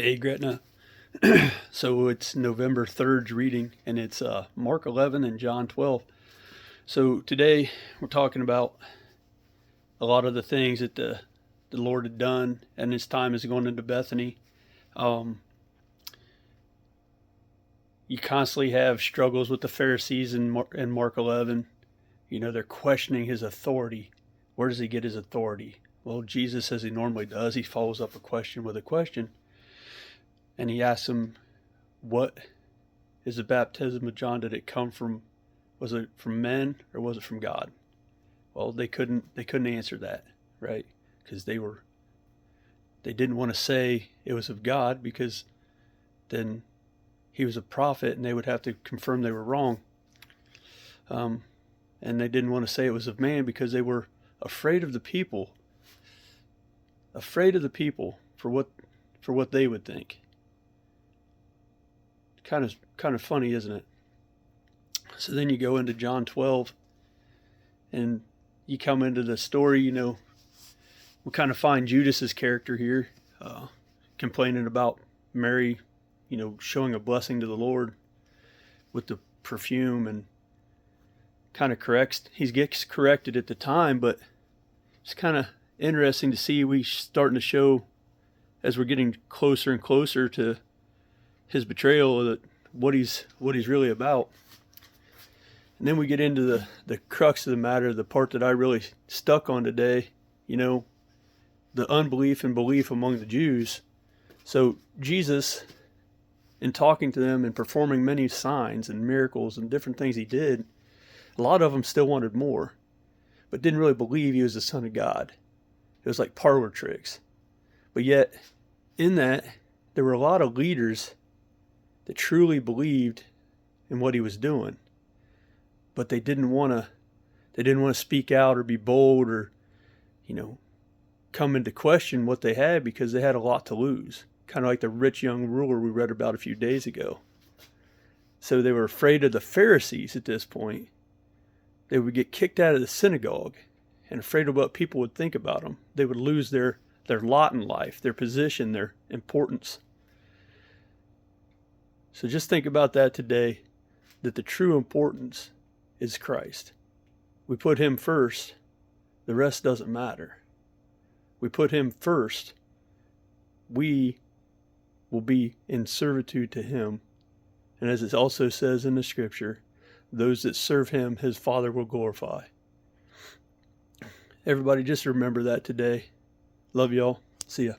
Hey, Gretna. So it's November 3rd's reading, and it's Mark 11 and John 12. So today we're talking about a lot of the things that the Lord had done, and his time is going into Bethany. Um, you constantly have struggles with the Pharisees in Mark 11. You know, they're questioning his authority. Where does he get his authority? Well, Jesus, as he normally does, he follows up a question with a question, and he asks them, what is the baptism of John? Did it come from, was it from men or was it from God? Well, they couldn't answer that, right? Because they didn't want to say it was of God, because then he was a prophet and they would have to confirm they were wrong. Um, and they didn't want to say it was of man because they were afraid of the people, for what they would think. Kind of funny, isn't it? So then you go into John 12, and you come into the story. We kind of find Judas's character here, complaining about Mary, showing a blessing to the Lord with the perfume, and kind of he gets corrected at the time, but it's kind of interesting to see we starting to show, as we're getting closer and closer to his betrayal, that what he's really about. And then we get into the crux of the matter, the part that I really stuck on today, the unbelief and belief among the Jews. So Jesus, in talking to them and performing many signs and miracles and different things he did, a lot of them still wanted more, but didn't really believe he was the Son of God. It was like parlor tricks. But yet, in that, there were a lot of leaders that truly believed in what he was doing, but they didn't want to speak out or be bold, or come into question what they had, because they had a lot to lose, kind of like the rich young ruler we read about a few days ago. So they were afraid of the Pharisees at this point. They would get kicked out of the synagogue, and afraid of what people would think about them. They would lose their lot in life, their position, their importance. So just think about that today, that the true importance is Christ. We put him first, the rest doesn't matter. We put him first, we will be in servitude to him. And as it also says in the scripture, those that serve him, his Father will glorify. Everybody, just remember that today. Love y'all. See ya.